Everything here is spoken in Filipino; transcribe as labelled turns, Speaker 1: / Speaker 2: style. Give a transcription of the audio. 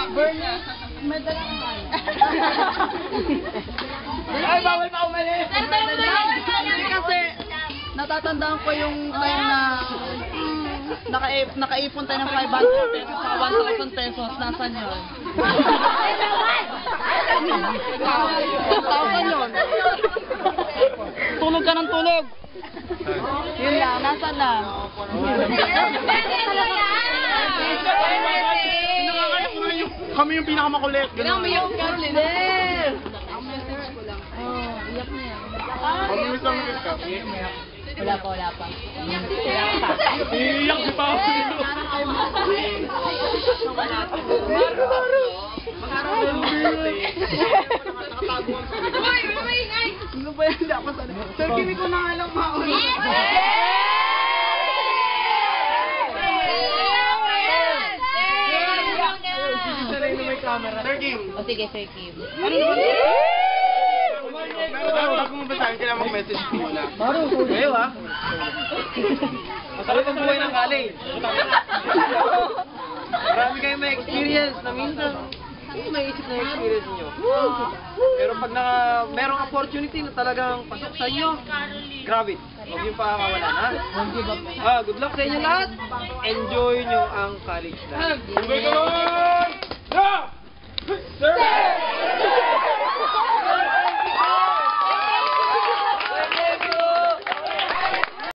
Speaker 1: Bernie, medal ang ano.
Speaker 2: Ay, bawal pa umalis!
Speaker 1: Kasi, natatandaan ko yung time na nakaipon tayo ng 500 pesos sa 1,000 pesos. Nasaan yun? 1,000 yun. Tulog ka ng tulog. Yun lang, nasaan na?
Speaker 2: Kami yung pinakamakulit.
Speaker 1: Ang message ko lang. Iyak na yan.
Speaker 2: Pamilis ka.
Speaker 1: Wala pa.
Speaker 2: Iiyak si Pao.
Speaker 1: Ano ba yan? Hindi ako sana. Sir, kimi ko na nga lang mauli.
Speaker 2: Sir Kim.
Speaker 1: O sige, Sir Kim.
Speaker 2: Pero bago mo basahin, kailangan mag-message ko muna. Ngayon ha? Masarap ang buhay ng college. Marami kayong may experience na minsan hindi may isip na experience niyo. Pero pag merong opportunity na talagang pasok sa inyo, grabe. Huwag yung pakakawalan ha. Good luck sa inyo lahat. Enjoy nyo ang college life. Sir!